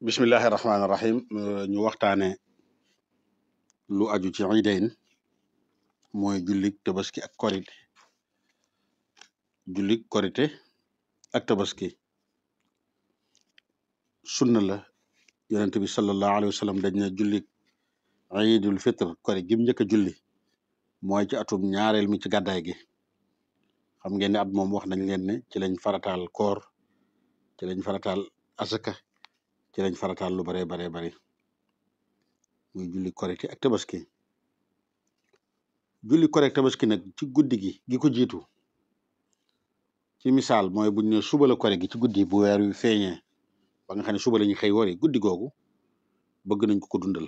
bismillahi rahmaani rahim ñu waxtaane lu aju ci iidayn mooy jullik tabaski ak korite jullik korite ak tabaski sunna la yonent bi sallallahu alayhi wa sallam dañ ne jullik iidul fitr kori gim njëkk a julli mooy ci atum ñaareel mi ci gàddaay gi xam ngeen ne at moom wax nañ leen ne ci lañ farataal koor ci lañ farataal asaka ci lañ farataal lu bare bari muy julli korite ak tabaski julli korite tabaski nag ci guddi gi ko jiitu ci misaal mooy buñ ne suba la kore gi ci guddi bu weer wi feeñee ba nga xam ne suba la ñu xëy wari guddi googu bëgg nañ ko dundal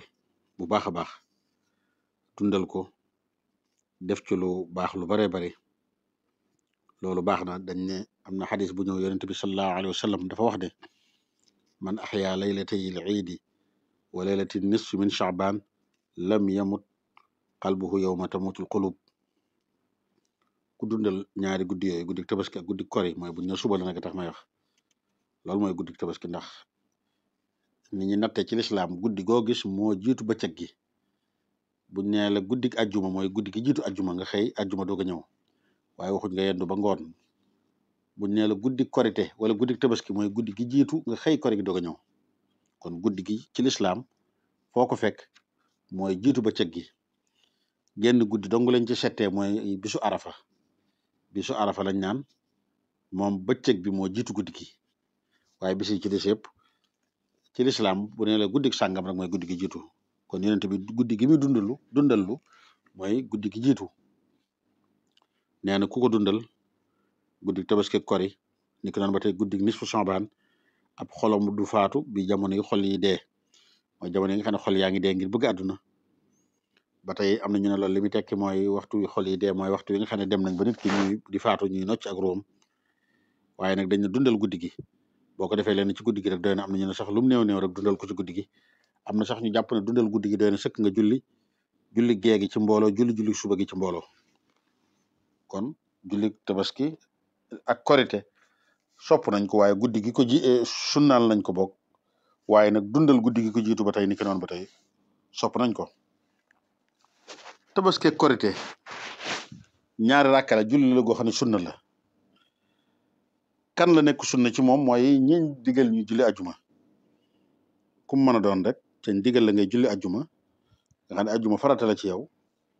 bu baax a baax dundal ko def ci lu baax lu bare bari loolu baax na dañ ne am na xadis bu ñëw yonent bi sallallahu alayhi wa sallam dafa wax ne man axyaa laylatay l iidi wa laylati nisfi min chaaban lam yamut qalbuhu yawma tamutul qulub ku dundal ñaari guddi yooyu guddi tabaski ak guddi kori mooy buñ ne suba la nag tax may wax loolu mooy guddi tabaski ndax nit ñi natte ci lislaam guddi goo gis moo jiitu bëccëg gi buñ nee la guddi ajjuma mooy guddi gi jiitu ajjuma nga xëy ajjuma doog a ñëw waaye waxuñ nga yendu ba ngoon buñ nee la guddi korite wala guddi tabaski mooy guddi gi jiitu nga xëy kori gi doog a ñëw kon guddi gi ci lislaam foo ko fekk mooy jiitu bëccëg gi genn guddi dong lañ ci settee mooy bisu arafa lañ naan moom bëccëg bi moo jiitu guddi gi waaye bis yi ci des yëpp ci lislaam bu ne la guddi sàngam rek mooy guddi gi jiitu kon yonent bi guddi gi muy dundallu mooy guddi gi jiitu nee na ku ko dundal guddi tabaski kori ni ko naan ba tey guddi nisfu Sha'ban ab xolom du faatu bi jamono yi xol yi dee mooy jamono yi nga xam ne xol yaa ngi dee ngir bëgg àdduna ba tey am na ñu ne loolu li muy tekki mooy waxtu wi xol yi dee mooy waxtu wi nga xam ne dem nañ ba nit ki ñuy di faatu ñuy nocc ak róom waaye nag dañ ne dundal guddi gi boo ko defee leen ci guddi gi rek doy na am na ñu ne sax lu mu néew rek dundal ko ci guddi gi am na sax ñu jàpp ne dundal guddi gi doy na sëkk nga julli gee gi ci mbooloo julli suba gi ci mbooloo kon julli tabaski ak korite sopp nañ ko waaye guddi gi ko sunnaal nañ ko bokk waaye nag dundal guddi gi ko jiitu ba tey ni ki noonu ba tey sopp nañ ko tabaski ak korite ñaari rakka la julli la goo xam ne sunna la kan la nekk sunna ci moom mooy ñi digal ñu julli ajuma ku mu mën a doon rek te digal la ngay julli ajuma nga xam ne ajuma farata la ci yow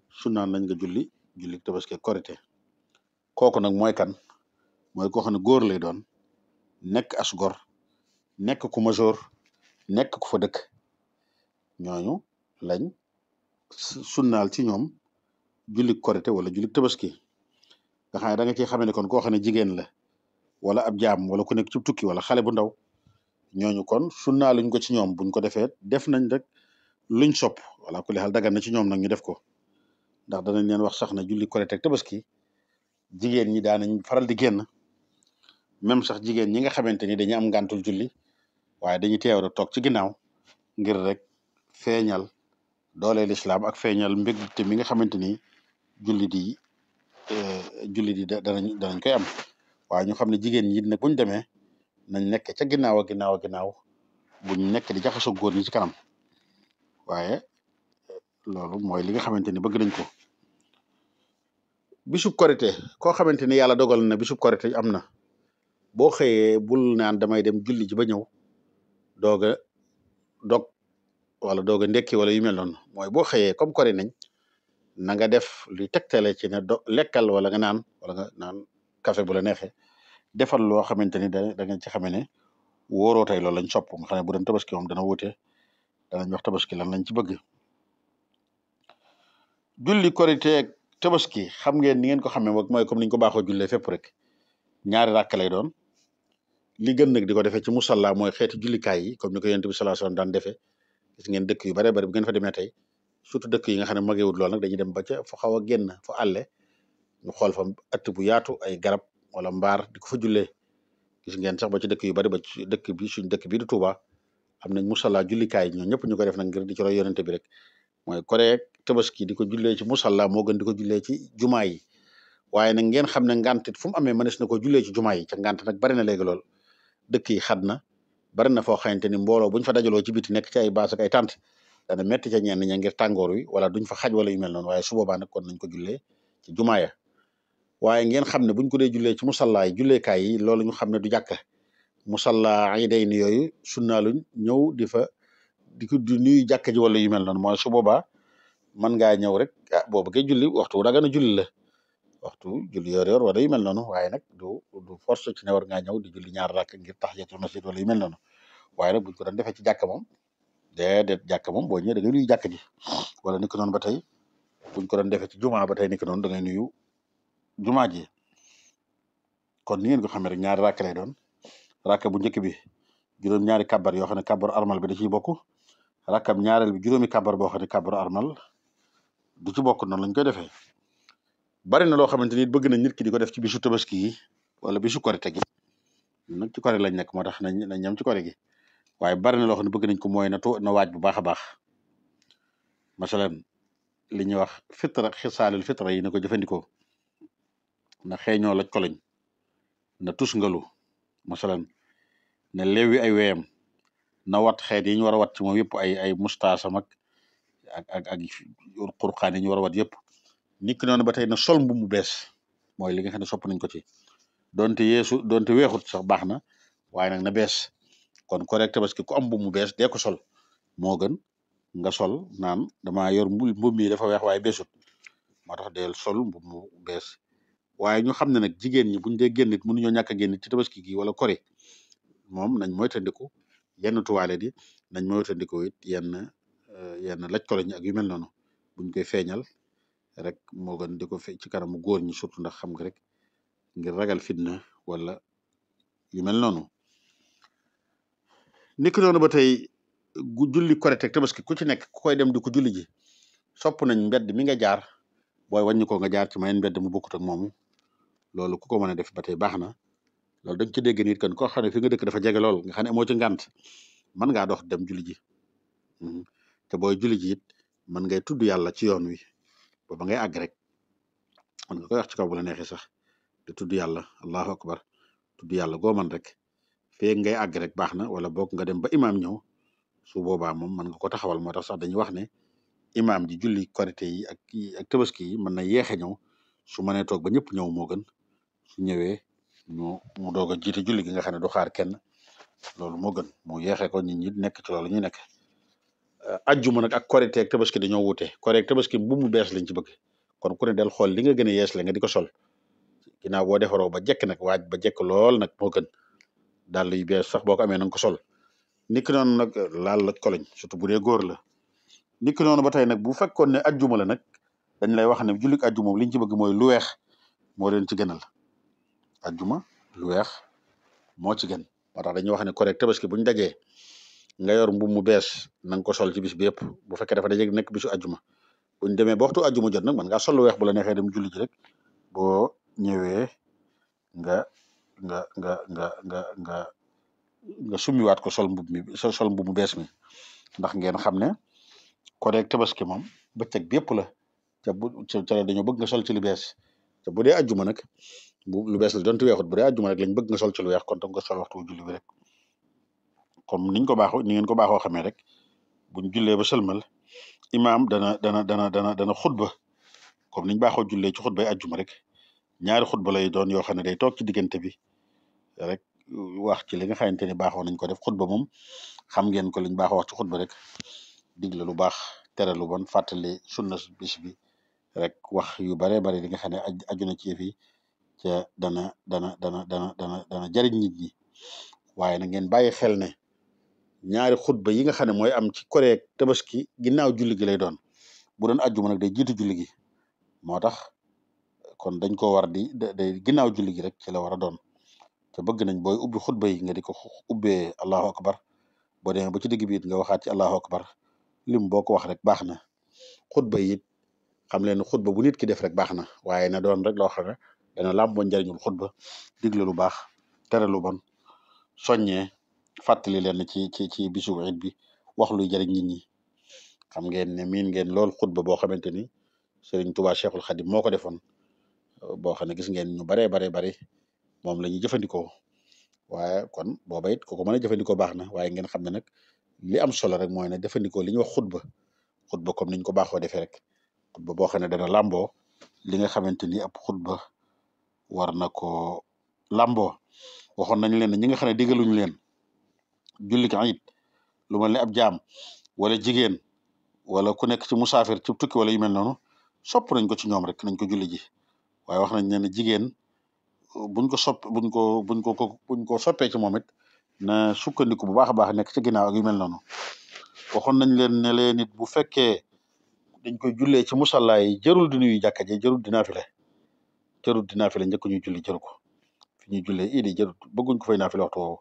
sunnaan lañ nga julli tabaski korite kooku nag mooy kan mooy koo xam ne góor lay doon nekk as gor nekk ku major nekk ku fa dëkk ñooñu lañ sunnaal ci ñoom julli korite wala julli tabaski nga xam ne da nga ciy xamee ne kon koo xam ne jigéen la wala ab jaam wala ku nekk ci tukki wala xale bu ndaw ñooñu kon sunnaaluñ ko ci ñoom buñ ko defee def nañ rek luñ sopp wala ku li xal dagan na ci ñoom nag ñu def ko ndax danañ leen wax sax na julli korite ak tabaski jigéen ñi daanañ faral di génn même sax jigéen ñi nga xamante ni dañuy am ngàntul julli waaye dañuy teew rek toog ci ginnaaw ngir rek feeñal doole lislaam ak feeñal mbégte mi nga xamante ni jullit yi danañ koy am waaye ñu xam ne jigéen ñi nag buñ demee nañ nekk ca ginnaaw a ginnaaw buñ nekk di jaxasoo góor ñi ci kanam waaye loolu mooy li nga xamante ni bëgg nañ ko bisub korite koo xamante ni yàlla dogal na bisub korite am na boo xëyee bul naan damay dem julli ji ba ñëw doog a dog wala doog a ndekki wala yu mel noonu mooy boo xëyee comme kori nañ na nga def luy tegtale ci ne lekkal wala nga naan café bu la neexee defal loo xamante ni da nga ci xamee ne wóoroo tey loolu lañ sopp nga xam ne bu doon tabaski moom dana wuute danañ wax tabaski lan lañ ci bëgg julli korite ak tabaski xam ngeen ni ngeen ko xamee mooy comme niñ ko baaxoo jullee fépp rek ñaari rakk lay doon li gën nag di ko defee ci musalla mooy xeeti jullikaay yi comme ni ko yonent bi sallallahu alayhi wasallam daan defee gis ngeen dëkk yu bare bari bu ngeen fa demee tey surtout dëkk yi nga xam ne magewut lool nag dañuy dem ba ca fu xaw a génn fu àlle ñu xool fa ëtt bu yaatu ay garab wala mbaar di ko fa jullee gis ngeen sax ba ci dëkk yu bari ba ci dëkk bi suñ dëkk bi du Touba am nañ musalla jullikaay ñoo ñëpp ñu ko def nag ngir di ci roy yonent bi rek mooy korite tabaski di ko jullee ci musalla moo gën di ko jullee ci jumaa yi waaye nag ngeen xam ne ngànt fu mu amee mënees na ko jullee ci jumaa yi ca ngànt nag bari na léegi lool dëkk yi xat na bari na foo xamante ni mbooloo buñ fa dajaloo ci biti nekk ci ay baas ak ay tànt dana metti ca ñenn ña ngir tàngoor wi wala duñ fa xaj wala yu mel noonu waaye su boobaa nag kon nañ ko jullee ci jumaa ya waaye ngeen xam ne buñ ko dee jullee ci musallaay julleekaay yi loolu ñu xam ne du jàkka musalla yi day ni yooyu sunnaaluñ ñëw di ko di nuyu jàkka ji wala yu mel noonu mooy su boobaa mën ngaa ñëw rek boo bëggee julli waxtu wu dagana julli la waxtu julli yor wala yu mel noonu waaye nag du force ci ne war ngaa ñëw di julli ñaar rakk ngir tahiyatul masjid wala yu mel noonu waaye nag buñ ko doon defee ci jàkka moom déedéet jàkka moom boo ñëwee da ngay nuyu jàkka ji wala ni ko noonu ba tey buñ ko doon defee ci jumaa ba tey ni ko noonu da ngay nuyu jumaa ji kon ni ngeen ko xamee rek ñaari rakk lay doon rakk bu njëkk bi juróom ñaari kabar yoo xam ne kabar armal bi da ciy bokk rakkam ñaareel bi juróomi kabar boo xam ne kabar armal du ci bokk noonu lañ koy defee bari na loo xamante ni bëgg na nit ki di ko def ci bisu tabaski yi wala bisu korite gi nag ci korite lañ nekk moo tax nañ ñam ci korite gi waaye bari na loo xam ne bëgg nañ ko mooy na waaj bu baax a baax masalan li ñuy wax fitra xisaalul fitra yi na ko jëfandikoo na xeeñoo laj ko lañ na tus ngalu masalan na leewi ay weyam na wat xeet yi ñu war a wat ci moom yëpp ay mustaasam ak xurqaan yi ñu war a wat yëpp nit ki noonu ba tey na sol mbubb mu bees mooy li nga xam ne sopp nañ ko ci donte weexut sax baax na waaye nag na bees kon correct parce que ku am mbubb mu bees dee ko sol moo gën nga sol naan dama yor mbubb mi dafa weex waaye beesut moo tax deel sol mbubb mu bees waaye ñu xam ne nag jigéen ñi buñ dee génn it mënuñoo ñàkk a génn ci tabaski gi wala kori moom nañ moytandiku yenn tuwaale di nañ moytandiku it yenn laj ko lañ ak yu mel noonu buñ koy feeñal rek moo gën di ko ci kanamu góor ñi surtout ndax xam nga rek ngir ragal fitna wala yu mel noonu niki noonu ba tey julli korite ak tabaski ku ci nekk ku koy dem di ko julli ji sopp nañ mbedd mi nga jaar booy wàññi ko nga jaar ci mayen mbedd mu bokkut ak moomu loolu ku ko mën a def ba tey baax na loolu dañ ci dégg nit kan koo xam ne fi nga dëkk dafa jege lool nga xam ne amoo ci ngànt mën ngaa dox dem julli ji te booy julli ji it mën ngay tudd yàlla ci yoon wi ba ngay àgg rek mën nga koy wax ci kaw bu la neexee sax te tudd yàlla allahu akbar tudd yàlla goo man rek fee ngay àgg rek baax na wala boog nga dem ba imaam ñëw su boobaa moom mën nga ko taxawal moo tax sax dañuy wax ne imaam ji julli korite yi ak tabaski yi mën na yeexe ñëw su mënee toog ba ñëpp ñëw moo gën su ñëwee mu doog a jiite julli gi nga xam ne du xaar kenn loolu moo gën mu yeexee ko nit ñi nekk ci loolu ñu nekk ajjuma nag ak korite ak tabaski dañoo wute korite ak tabaski bu mu bees lañ ci bëgg kon ku ne del xool li nga gën a yees la nga di ko sol ginnaaw boo defaroo ba jekk nag waaj ba jekk lool nag moo gën daal yu bees sax boo ko amee na nga ko sol niki noonu nag laal laj ko lañ surtout bu dee góor la niki noonu ba tey nag bu fekkoon ne ajjuma la nag dañ lay wax ne jullik ajjuma moom liñ ci bëgg mooy lu weex moo leen ci gënal ajjuma lu weex moo ci gën moo tax dañuy wax ne korite tabaski buñ dajee nga yor mbubb mu bees na nga ko sol ci bis bi yëpp bu fekkee dafa daje nekk bisu ajjuma buñ demee ba waxtu ajjuma jot nag man ngaa sol lu weex bu la neexee dem julli ji rek boo ñëwee nga summiwaat ko sol mbubb mu bees mi ndax ngeen xam ne korite tabaski moom bëccëg bi yëpp la ca la dañoo bëgg nga sol ci lu bees te bu dee ajjuma nag lu bees la donte weexut bu dee ajjuma rek lañ bëgg nga sol ci lu weex kon tam nga sol waxtu julli bi rek comme ni ngeen ko baaxoo xamee rek buñ jullee ba sëlmal imaam dana xutba comme niñ baaxoo jullee ci xutbay ajjuma rek ñaari xutba lay doon yoo xam ne day toog ci diggante bi rek wax ci li nga xamante ni baaxoo nañ ko def xutba moom xam ngeen ko liñ baaxoo wax ci xutba rek digle lu baax tere lu bon fàttali sunna bis bi rek wax yu bare bare li nga xam ne aju na ci yëf yi ca dana jariñ nit ñi waaye na ngeen bàyyi xel ne ñaari xutba yi nga xam ne mooy am ci korite tabaski ginnaaw julli gi lay doon bu doon ajjuma nag day jiitu julli gi moo tax kon dañ ko war day ginnaaw julli gi rek ci la war a doon te bëgg nañ booy ubbi xutba yi nga di ko ubbee allahu akbar boo demee ba ci digg bi it nga waxaat ci allahu akbar lim boo ko wax rek baax na xutba yi it xam leen xutba bu nit ki def rek baax na waaye na doon rek loo xam ne dana làmboo njariñul xutba digle lu baax tere lu bon soññee fàttali leen ci bisu iid bi wax luy jariñ nit ñi xam ngeen ne miin ngeen lool xutba boo xamante ni Sëriñ Tuubaa Cheikhul Khadim moo ko defoon boo xam ne gis ngeen ñu bare moom la ñuy jëfandikoo waaye kon booba it ku ko mën a jëfandikoo baax na waaye ngeen xam ne nag li am solo rek mooy ne jëfandikoo li ñuy wax xutba comme niñ ko baaxoo defee rek xutba boo xam ne dana làmboo li nga xamante ni ab xutba war na ko làmboo waxoon nañ leen ne ñi nga xam ne digaluñu leen julli ko it lu mel ne ab jaam wala jigéen wala ku nekk ci musaafir ci tukki wala yu mel noonu sopp nañ ko ci ñoom rek nañ ko julli ji waaye wax nañ ne jigéen buñ ko soppee ci moom it na sukkandiku bu baax a baax nekk ci ginnaaw ak yu mel noonu waxoon nañ leen ne leen nit bu fekkee dañ koy jullee ci musalla yi jarul di nuyu jàkka ji jarul di naafile njëkk ñuy julli jëru ko fi ñuy jullee idi jarul bëgguñ ko fay naafile waxtu woowu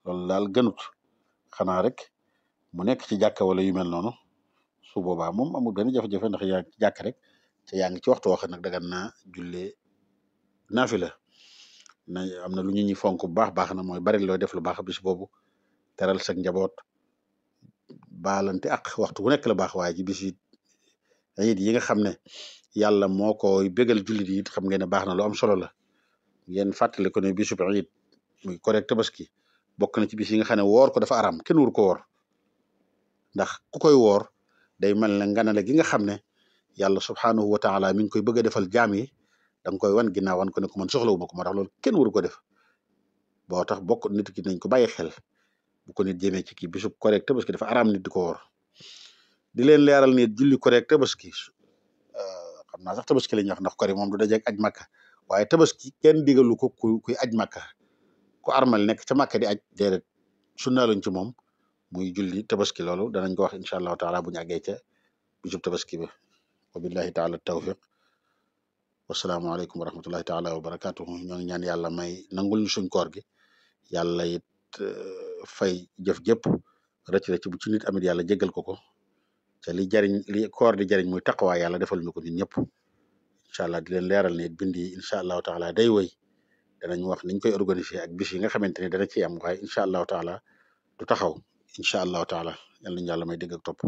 loolu daal gënut xanaa rek mu nekk ci jàkka wala yu mel noonu su boobaa moom amul benn jafe-jafe ndax yaa ngi ci jàkk rek te yaa ngi ci waxtu wax nag dagan naa jullee naafila na am na lu ñu ñi fonk bu baax na mooy bari loo def lu baax bis boobu teral sa njaboot baalante ak waxtu bu nekk la baax waaye ci bis yi nga xam ne yàlla moo koy bégal jullit yi it xam ngeen ne baax na lu am solo la ngeen fàttali ko ne bisub iid muy korite tabaski bokk na ci bis yi nga xam ne woor ko dafa aram kenn wur ko woor ndax ku koy woor day mel ne nganale gi nga xam ne yàlla subhaanahu wa taala mi ngi koy bëgg a defal jaam yi da nga koy wan ginnaaw wan ko ne ko man soxlawu ma ko moo tax loolu kenn waru ko def boo tax bokk nit ki nañ ko bàyyi xel bu ko nit jëmee ci kii bisub korite tabaski dafa araam nit di ko woor di leen leeral nit julli korite tabaski xam naa sax tabaski la ñuy wax ndax kori moom du dajeeg aj màkka waaye tabaski kenn digalu ko kuy aj màkka ku armal nekk ca màkka di aj déedéet sunna lañ ci moom muy julli tabaski loolu danañ ko wax incha allahu taala bu ñu àggee ca bisub tabaski bi wa billahi taala tawfiq wasalaamaaleykum wa rahmatullahi taala wa barakatuhu ñoo ngi ñaan yàlla may nangul ñu suñ koor gi yàlla it fay jëf jëpp rëcc bu ci nit amit yàlla jéggal ko te li koor di jariñ muy taqwa yàlla defal ñu ko ñun ñëpp incha allah di leen leeral ne bind yi incha allahu taala day woy danañ wax niñ koy organiser ak bis yi nga xamante ne dana ci am waaye incha allahu taala du taxaw incha allahu taala yal nañu yàlla may dégg ak topp